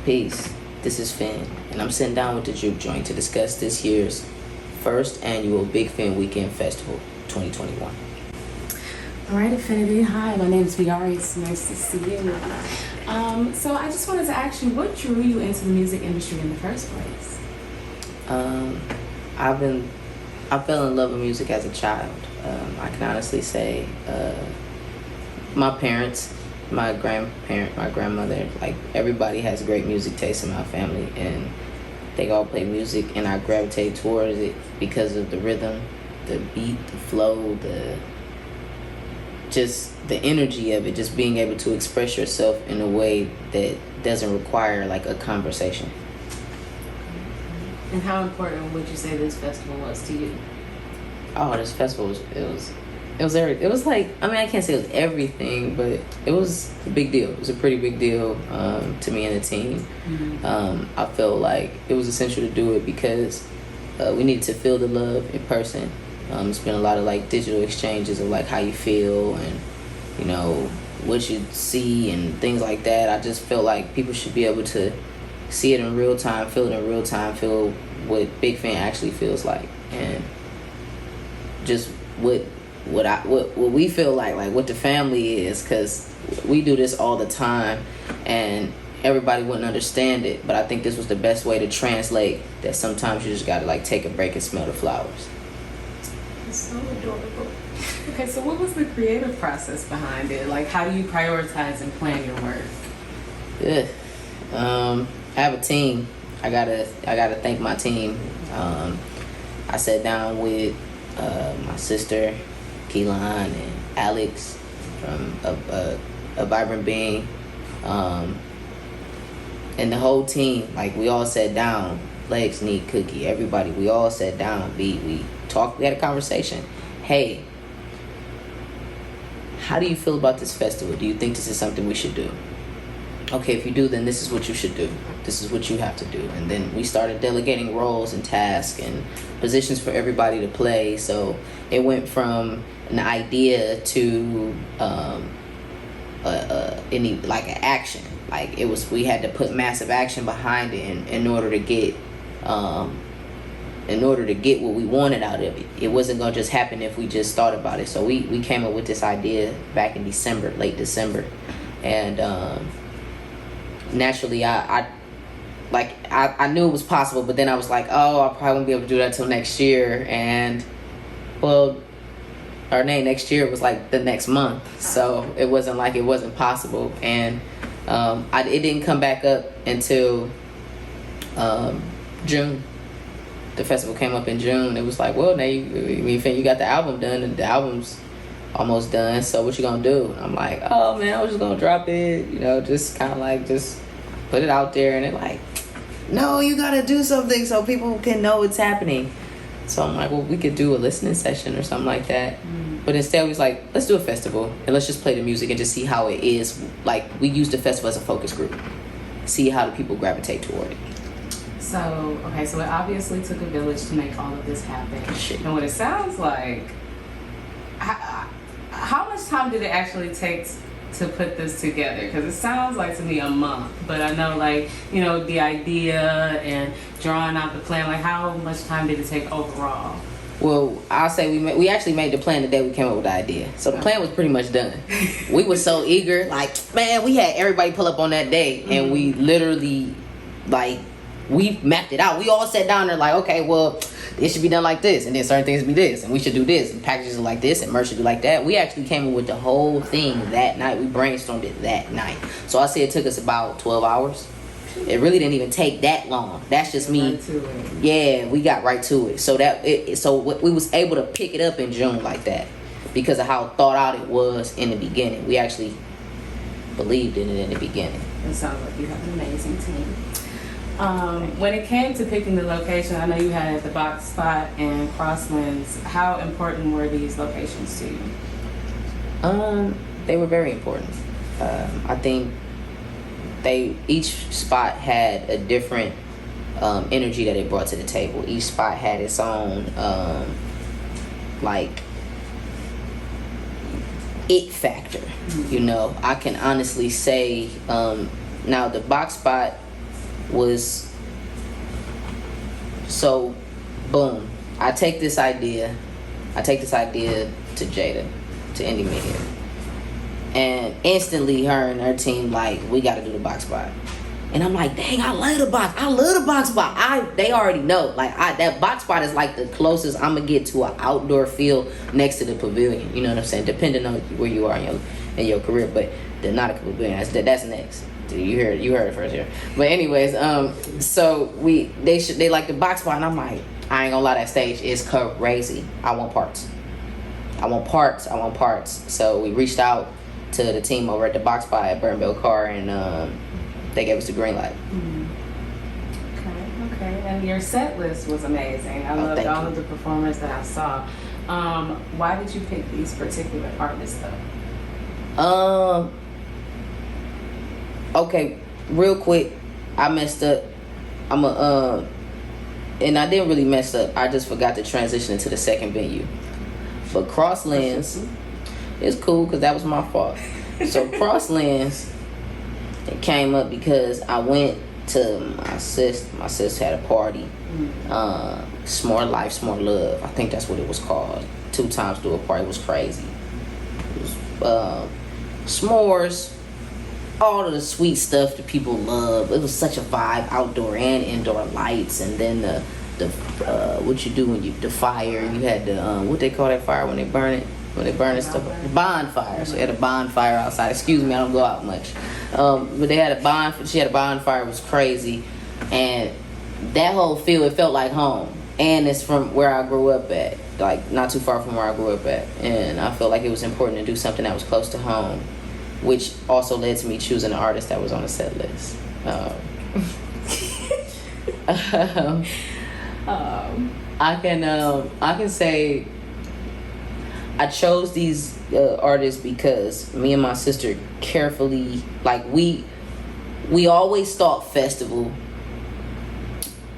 Peace. This is Phin, and I'm sitting down with the Juke Joint to discuss this year's first annual Big Phin Weekend Festival 2021. All right, Aphiniti. Hi, my name is Viari. It's nice to see you. So I just wanted to ask you, what drew you into the music industry in the first place? I fell in love with music as a child. I can honestly say my parents, my grandparent, my grandmother, like everybody has great music taste in my family, and they all play music, and I gravitate towards it because of the rhythm, the beat, the flow, just the energy of it, just being able to express yourself in a way that doesn't require like a conversation. And how important would you say this festival was to you? Oh, this festival it was like, I mean, I can't say it was everything, but it was a big deal. It was a pretty big deal to me and the team. Mm-hmm. I felt like it was essential to do it because we needed to feel the love in person. It's been a lot of like digital exchanges of like how you feel and, you know, what you see and things like that. I just felt like people should be able to see it in real time, feel it in real time, feel what Big Phin actually feels like, and just what we feel like what the family is, because we do this all the time and everybody wouldn't understand it, but I think this was the best way to translate that sometimes you just gotta like take a break and smell the flowers. It's so adorable. Okay, so what was the creative process behind it? Like, how do you prioritize and plan your work? Yeah. I have a team. I gotta thank my team. I sat down with my sister Keelan and Alex from a Vibrant Being, and the whole team. Like, we all sat down. Legs Need Cookie, everybody. We all sat down. We talked. We had a conversation. Hey, how do you feel about this festival? Do you think this is something we should do? Okay, if you do, then this is what you should do. This is what you have to do. And then we started delegating roles and tasks and positions for everybody to play. So it went from an idea to like an action. Like, it was, we had to put massive action behind it in order to get what we wanted out of it. It wasn't gonna just happen if we just thought about it. So we came up with this idea back in December, late December, and naturally I knew it was possible, but then I was like, oh, I probably won't be able to do that till next year. And well, next year was like the next month, so it wasn't like it wasn't possible. And it didn't come back up until June. The festival came up in June. It was like, well, now you got the album done, and the album's almost done, so what you gonna do? I'm like, oh man, I was just gonna drop it, you know, just kind of like just put it out there. And they're like, no, you gotta do something so people can know it's happening. So I'm like, well, we could do a listening session or something like that. But instead we was like, let's do a festival and let's just play the music and just see how it is. Like, we used the festival as a focus group, see how the people gravitate toward it. So, okay, so it obviously took a village to make all of this happen. Shit. And what it sounds like, how much time did it actually take to put this together? Because it sounds like to me a month, but I know, like, you know, the idea and drawing out the plan, like, how much time did it take overall? Well, I'll say we actually made the plan the day we came up with the idea. So the plan was pretty much done. We were so eager, like, man, we had everybody pull up on that day, and we literally, like, we mapped it out. We all sat down there like, okay, well, it should be done like this, and then certain things be this, and we should do this, and packages are like this, and merch should be like that. We actually came up with the whole thing that night. We brainstormed it that night. So I say it took us about 12 hours. It really didn't even take that long. That's just me. Yeah, we got right to it. So we was able to pick it up in June like that because of how thought out it was in the beginning. We actually believed in it in the beginning. It sounds like you have an amazing team. When it came to picking the location, I know you had the Box Spot and Crosswinds. How important were these locations to you? They were very important. I think each spot had a different energy that it brought to the table. Each spot had its own like it factor. You know, I can honestly say now the Box Spot was, so boom, I take this idea to Jada, to Indie Media, and instantly her and her team like, we got to do the box spot. And I'm like, dang, I love the box spot. They already know. Like, that box spot is like the closest I'm gonna get to an outdoor field next to the pavilion. You know what I'm saying? Depending on where you are in your career, but the Nautica Pavilion, that's next. You heard it first here. But anyways, so they like the box spot, and I'm like, I ain't gonna lie, that stage is crazy. I want parts. So we reached out to the team over at the box spot at Burnville Car, and they gave us the green light. Okay. And your set list was amazing. I loved all of the performers that I saw. Why did you pick these particular artists though? Okay, real quick, I messed up. And I didn't really mess up. I just forgot to transition into the second venue. But Crosslands is cool because that was my fault. So Crosslands, it came up because I went to my sis. My sis had a party. S'more Life, S'more Love. I think that's what it was called. 2 times through a party. It was crazy. It was s'mores, all of the sweet stuff that people love. It was such a vibe, outdoor and indoor lights, and then the what you do when the fire. You had the what they call that fire when they burn it. When they burn stuff, the bonfire. So they had a bonfire outside. Excuse me, I don't go out much. But they had a bonfire. She had a bonfire. It was crazy, and that whole field, it felt like home. And it's from where I grew up at, like not too far from where I grew up at. And I felt like it was important to do something that was close to home, which also led to me choosing an artist that was on the set list. I can say I chose these artists because me and my sister carefully, like we always thought festival,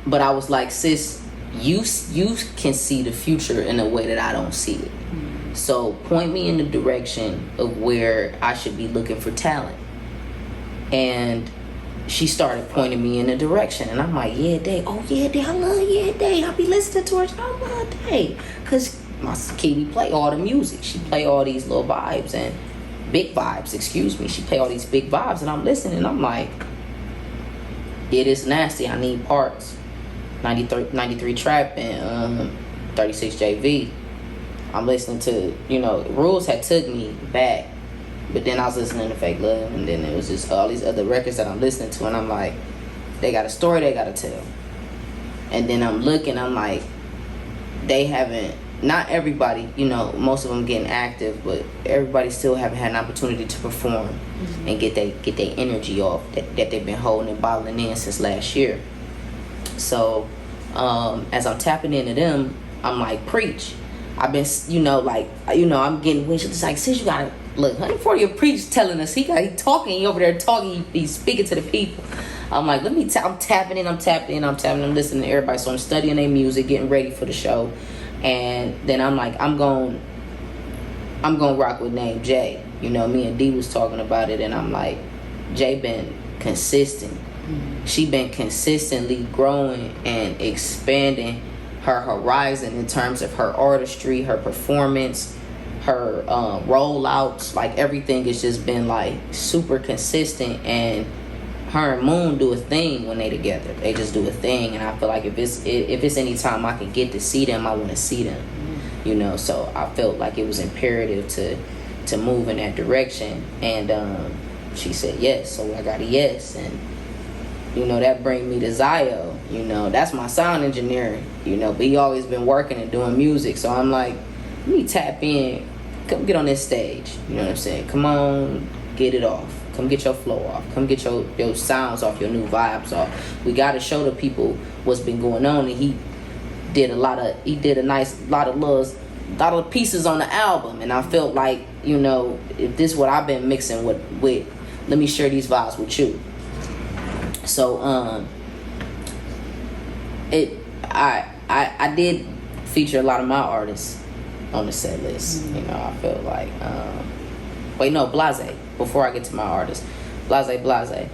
but I was like, sis, you can see the future in a way that I don't see it. So point me in the direction of where I should be looking for talent. And she started pointing me in a direction, and I'm like, yeah, Day. Oh yeah, Day. I love Day. I be listening to her. I love Day, cause my Kitty play all the music. She play all these little vibes and big vibes. Excuse me. She play all these big vibes, and I'm listening. And I'm like, it is nasty. I need parts. 93 trap and 36 JV. I'm listening to, Rules had took me back, but then I was listening to Fake Love, and then it was just all these other records that I'm listening to, and I'm like, they got a story they gotta tell. And then I'm looking, I'm like, they haven't, not everybody, most of them getting active, but everybody still haven't had an opportunity to perform and get their energy off that they've been holding and bottling in since last year. So as I'm tapping into them, I'm like, preach. I've been, I'm getting wishes. It's like, sis, you gotta look, 140 preach telling us he talking, he over there talking, he's speaking to the people. I'm like, I'm tapping in, I'm listening to everybody. So I'm studying their music, getting ready for the show. And then I'm like, I'm going rock with name Jay. Me and D was talking about it, and I'm like, Jay been consistent. She been consistently growing and expanding her horizon in terms of her artistry, her performance, her rollouts. Like, everything has just been like super consistent, and her and Moon do a thing when they together. They just do a thing, and I feel like if it's any time I can get to see them, I want to see them. So I felt like it was imperative to move in that direction, and she said yes, so I got a yes. And that bring me to Zio. That's my sound engineer, but he always been working and doing music. So I'm like, let me tap in, come get on this stage. You know what I'm saying? Come on, get it off. Come get your flow off. Come get your sounds off, your new vibes off. We got to show the people what's been going on. And he did a lot of pieces on the album. And I felt like, if this is what I've been mixing with, let me share these vibes with you. So I did feature a lot of my artists on the set list. I felt like Blase. Before I get to my artist, Blase.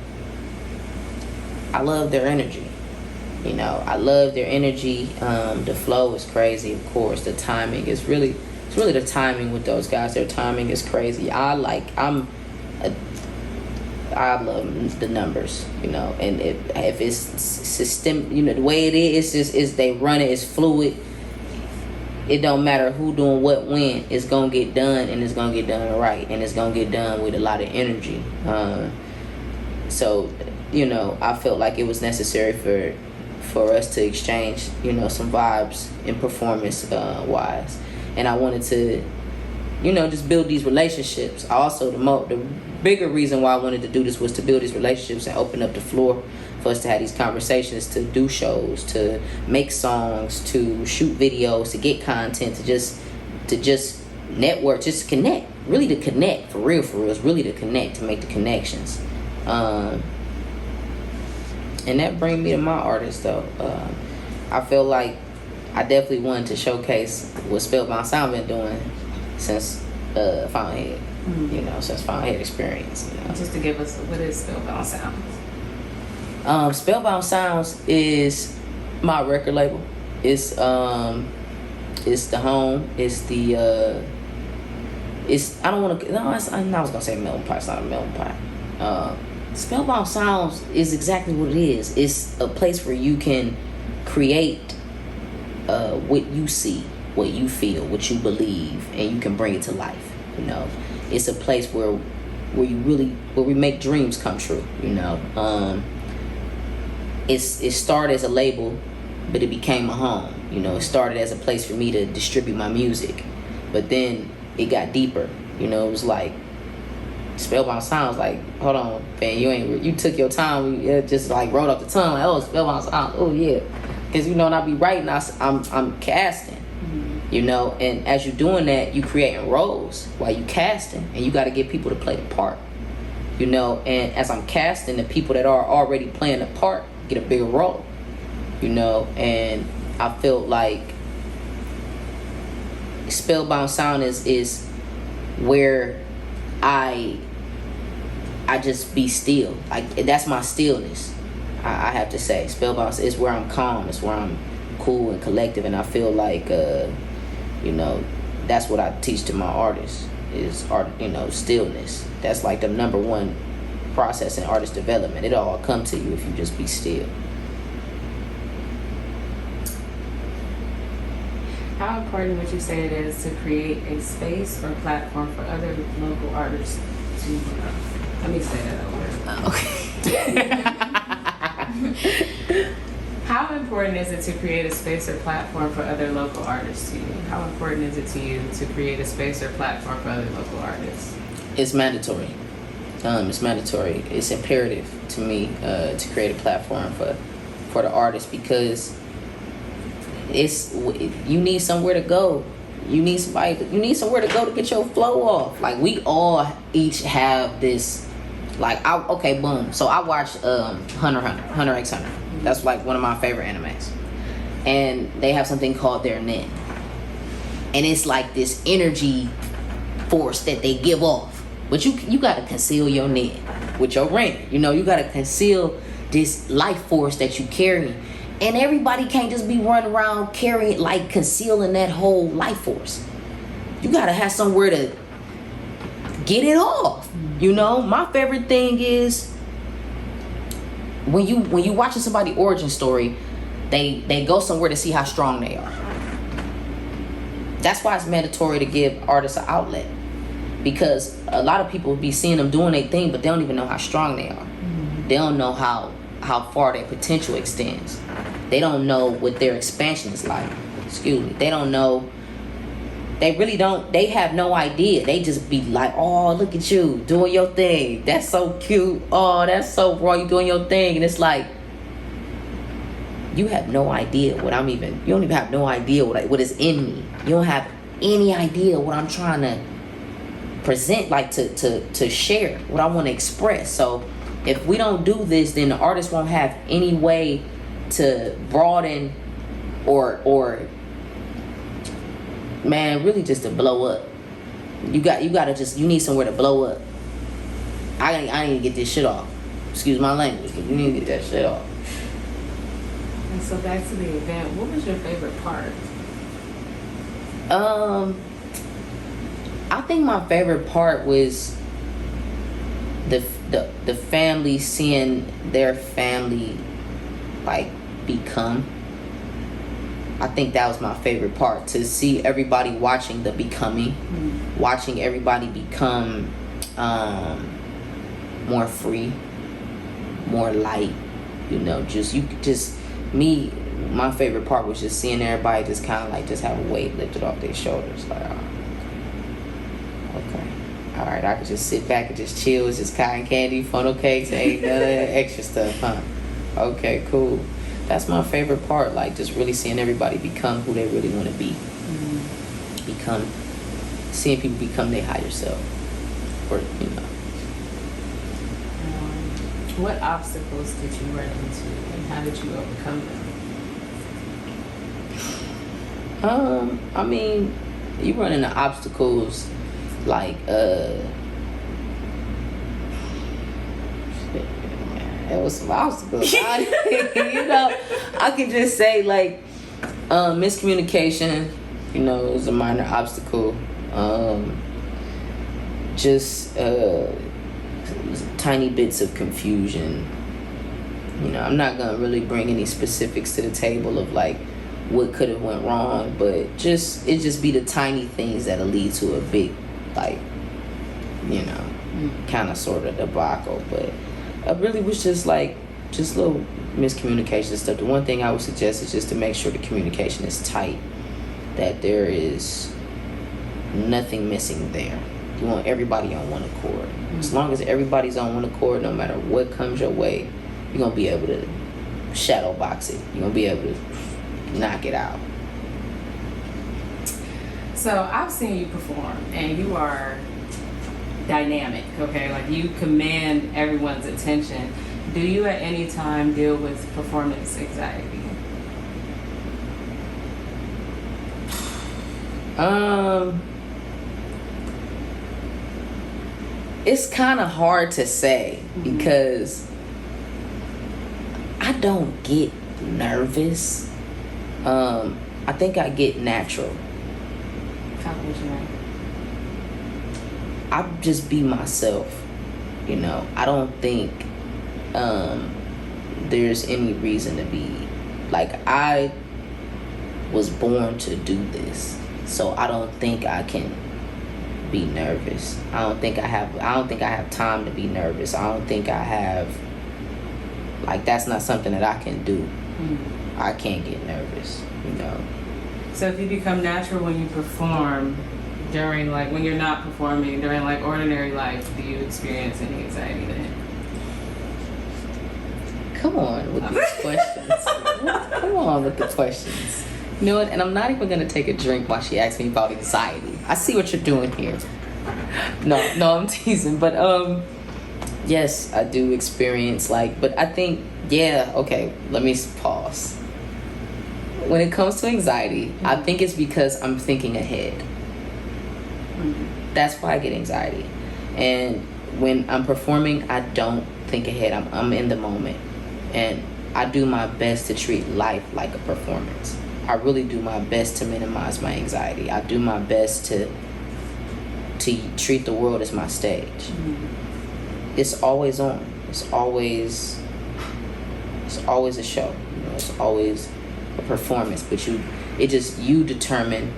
I love their energy. You know, I love their energy. The flow is crazy, of course. The timing is really, it's really the timing with those guys. Their timing is crazy. I love the numbers, you know, and if it's system, you know, the way it is they run it, it's fluid. It don't matter who doing what when, it's gonna get done, and it's gonna get done right, and it's gonna get done with a lot of energy. So, you know, I felt like it was necessary for us to exchange, you know, some vibes and performance wise, and I wanted to, you know, just build these relationships. Also, the bigger reason why I wanted to do this was to build these relationships and open up the floor for us to have these conversations, to do shows, to make songs, to shoot videos, to get content, to just network, just connect. Really to connect, for real, it's really to connect, to make the connections. And that brings me to my artist, though. I feel like I definitely wanted to showcase what Spellbound Sound been doing since Fountainhead. You know, since Fountainhead experience. You know. Just to give us, what is Spellbound Sounds? Spellbound Sounds is my record label. It's the home. It's the I was gonna say melting pot. It's not a melting pot. Spellbound Sounds is exactly what it is. It's a place where you can create what you see, what you feel, what you believe, and you can bring it to life. You know, it's a place where we make dreams come true. You know, it started as a label, but it became a home. You know, it started as a place for me to distribute my music, but then it got deeper. You know, it was like Spellbound Sounds, like, hold on, man, you took your time, you just like rolled off the tongue, like, oh, Spellbound Sounds, oh yeah, because you know, when I be writing, I'm casting, you know, and as you're doing that, you creating roles while you casting, and you got to get people to play the part, you know, and as I'm casting, the people that are already playing the part get a bigger role, you know, and I felt like Spellbound Sound is where I just be still. Like, that's my stillness. I have to say, Spellbound is where I'm calm. It's where I'm cool and collective, and I feel like, you know, that's what I teach to my artists is art. You know, stillness. That's like the number one process in artist development. It'll all come to you if you just be still. How important would you say it is to create a space or platform for other local artists to grow? Let me say that over. How important is it to create a space or platform for other local artists to you? How important is it to you to create a space or platform for other local artists? It's mandatory. It's mandatory. It's imperative to me to create a platform for the artists, because you need somewhere to go. You need somewhere to go to get your flow off. Like, we all each have this, like, boom. So I watched Hunter x Hunter. That's like one of my favorite animes. And they have something called their nen. And it's like this energy force that they give off. But you gotta conceal your nen with your ring. You know, you gotta conceal this life force that you carry. And everybody can't just be running around carrying, like, concealing that whole life force. You gotta have somewhere to get it off. You know, my favorite thing is when you watching somebody's origin story, they go somewhere to see how strong they are. That's why it's mandatory to give artists an outlet, because a lot of people be seeing them doing their thing, but they don't even know how strong they are. They don't know how far their potential extends. They don't know what their expansion is like. Excuse me. They don't know. They really don't. They have no idea. They just be like, oh, look at you doing your thing. That's so cute. Oh, that's so raw. You doing your thing. And it's like, you have no idea what you don't even have no idea what is in me. You don't have any idea what I'm trying to present, like to share, what I want to express. So if we don't do this, then the artist won't have any way to broaden or man, really just to blow up. You need somewhere to blow up. I ain't get this shit off. Excuse my language, but you need to get that shit off. And so back to the event, what was your favorite part? I think my favorite part was the family, seeing their family like become. I think that was my favorite part, to see everybody watching the becoming, watching everybody become more free, more light. You know, me. My favorite part was just seeing everybody just kind of like just have a weight lifted off their shoulders. Like, okay, all right, I could just sit back and just chill. It's just cotton candy, funnel cakes, ain't none of that extra stuff, huh? Okay, cool. That's my favorite part. Like, just really seeing everybody become who they really want to be. Seeing people become their higher self, or you know. What obstacles did you run into, and how did you overcome them? I mean, you run into obstacles like there was some obstacles. You know, I can just say like miscommunication, you know, is a minor obstacle. Just tiny bits of confusion. You know, I'm not gonna really bring any specifics to the table of like what could have went wrong, but it just be the tiny things that'll lead to a big, like, you know, kind of sort of debacle. But it really was just little miscommunication stuff. The one thing I would suggest is just to make sure the communication is tight, that there is nothing missing there. You want everybody on one accord. As long as everybody's on one accord, no matter what comes your way, you're gonna be able to shadow box it. You're gonna be able to knock it out. So I've seen you perform, and you are dynamic, okay? Like, you command everyone's attention. Do you at any time deal with performance anxiety? It's kind of hard to say because I don't get nervous. I think I get natural. How would you know? I just be myself, you know. I don't think there's any reason to be like, I was born to do this, so I don't think I can be nervous. I don't think I have time to be nervous. I don't think I have, like, that's not something that I can do. I can't get nervous, you know. So if you become natural when you perform, during, like, when you're not performing, during, like, ordinary life, do you experience any anxiety then? Come on with these questions. Come on with the questions. You know what? And I'm not even going to take a drink while she asks me about anxiety. I see what you're doing here. No, I'm teasing. But, yes, I do experience, like, but I think, yeah, okay, let me pause. When it comes to anxiety, I think it's because I'm thinking ahead. That's why I get anxiety. And when I'm performing, I don't think ahead. I'm in the moment. And I do my best to treat life like a performance. I really do my best to minimize my anxiety. I do my best to treat the world as my stage. It's always on. It's always a show. You know, it's always a performance. But you determine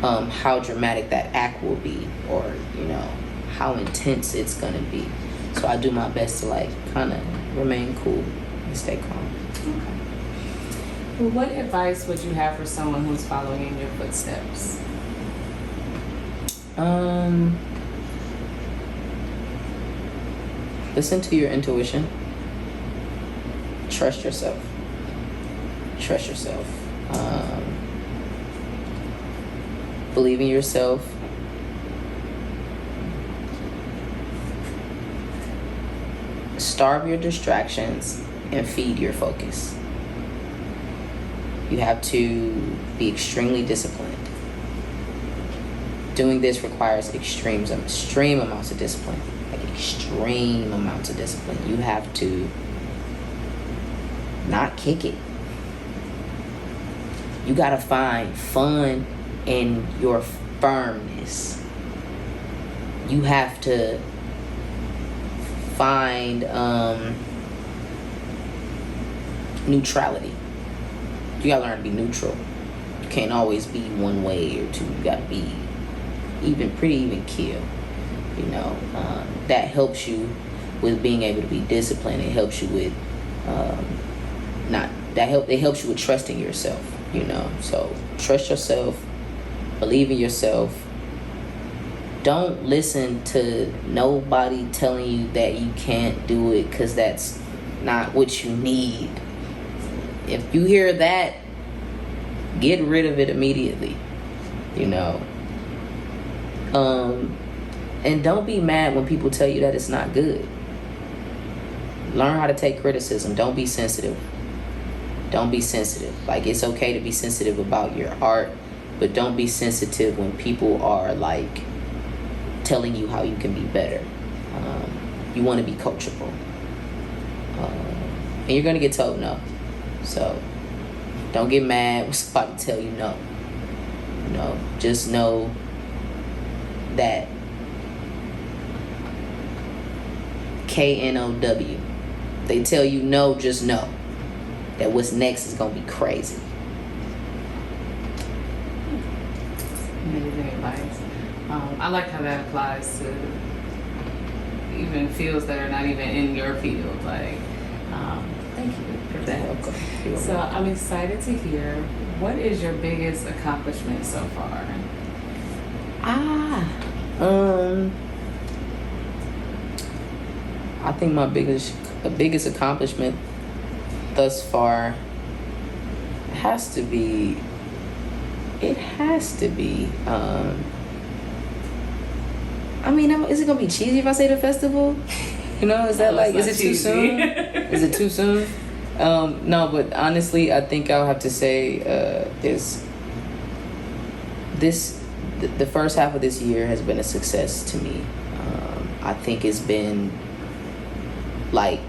how dramatic that act will be, or, you know, how intense it's gonna be. So I do my best to, like, kind of remain cool and stay calm. Okay. Well, what advice would you have for someone who's following in your footsteps? Listen to your intuition. Trust yourself. Believe in yourself. Starve your distractions and feed your focus. You have to be extremely disciplined. Doing this requires extreme amounts of discipline, like extreme amounts of discipline. You have to not kick it. You gotta find fun in your firmness. You have to find neutrality. You gotta learn to be neutral. You can't always be one way or two. You gotta be pretty even keel. You know, that helps you with being able to be disciplined. It helps you with it helps you with trusting yourself. You know, so trust yourself, believe in yourself. Don't listen to nobody telling you that you can't do it, because that's not what you need. If you hear that, get rid of it immediately. You know, and don't be mad when people tell you that it's not good. Learn how to take criticism. Don't be sensitive. Don't be sensitive. Like, it's okay to be sensitive about your art, but don't be sensitive when people are like telling you how you can be better. You want to be coachable, and you're gonna get told no. So don't get mad when somebody tell you no. You know, just know that KNOW. They tell you no, just know that what's next is gonna be crazy. Amazing advice. I like how that applies to even fields that are not even in your field. Like, thank you for that. Okay. So I'm excited to hear, what is your biggest accomplishment so far? I think my biggest accomplishment thus far has to be. I mean, is it gonna be cheesy if I say the festival? You know, is that No, like, is it's it not too soon? Is it too soon? No, but honestly, I think I'll have to say the first half of this year has been a success to me. I think it's been like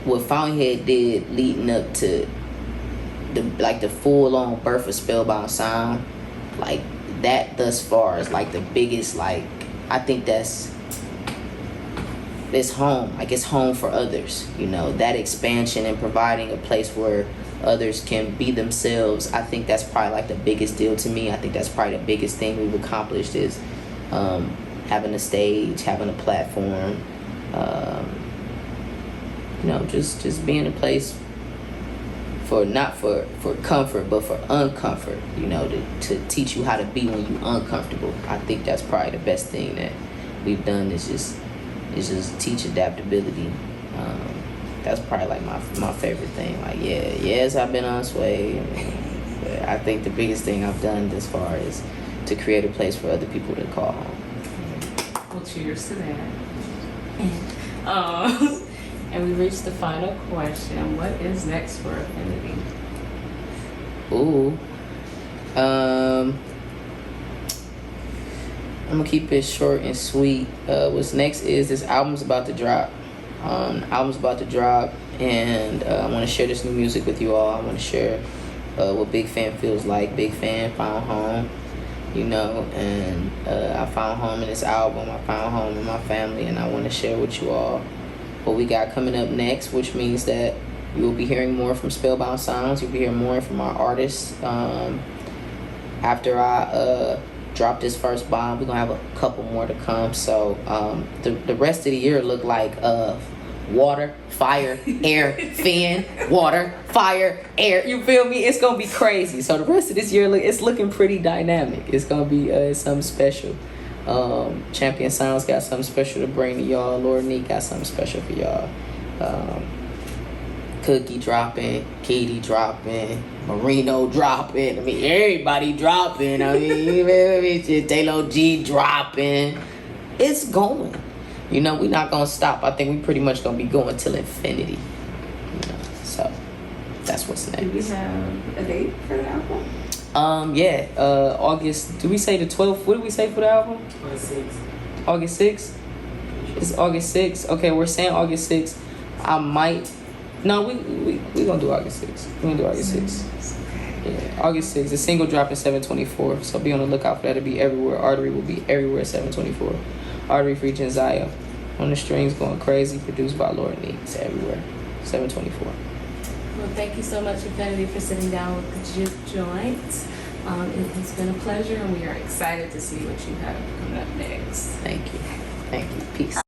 what Fountainhead did leading up to the full-on birth of Spellbound Sound, like that thus far is like the biggest, like, I think it's home, like it's home for others, you know, that expansion and providing a place where others can be themselves. I think that's probably like the biggest deal to me. I think that's probably the biggest thing we've accomplished is having a stage, having a platform, you know, just being a place for not for comfort, but for uncomfort, you know, to teach you how to be when you're uncomfortable. I think that's probably the best thing that we've done is just teach adaptability. That's probably like my favorite thing. Like, yes, I've been on Sway, but I think the biggest thing I've done this far is to create a place for other people to call home. Well, cheers to that. And we reached the final question. What is next for Aphiniti? Ooh. I'm gonna keep it short and sweet. What's next is this album's about to drop. And I want to share this new music with you all. I want to share what Big Fan feels like. Big Fan found home, you know, and I found home in this album. I found home in my family, and I want to share with you all what we got coming up next, which means that you will be hearing more from Spellbound Sounds. You'll be hearing more from our artists. After I drop this first bomb, we're gonna have a couple more to come. So the rest of the year look like water, fire, air, Phin, water, fire, air. You feel me? It's gonna be crazy. So the rest of this year, it's looking pretty dynamic. It's gonna be something special. Champion Sounds got something special to bring to y'all. Lord Neat got something special for y'all. Cookie dropping, Katie dropping, Marino dropping. I mean, everybody dropping. I mean, Taylor G dropping. It's going. You know, we're not gonna stop. I think we pretty much gonna be going till infinity. You know, so that's what's next. Do we have a date for the album? Yeah, August, do we say the 12th? What did we say for the album? August 6th? It's August 6th. Okay, we're saying August 6th. I might. No, we gonna do August 6th. We're gonna do August 6th. Yeah, August 6th. The single dropping 7/24. So be on the lookout for that. It'll be everywhere. Artery will be everywhere 7/24. Artery featuring Zaya. On the strings going crazy. Produced by Lord Needs. Everywhere. 7/24. Well, thank you so much, Aphiniti, for sitting down with the Juke Joint. It has been a pleasure, and we are excited to see what you have coming up next. Thank you. Thank you. Peace.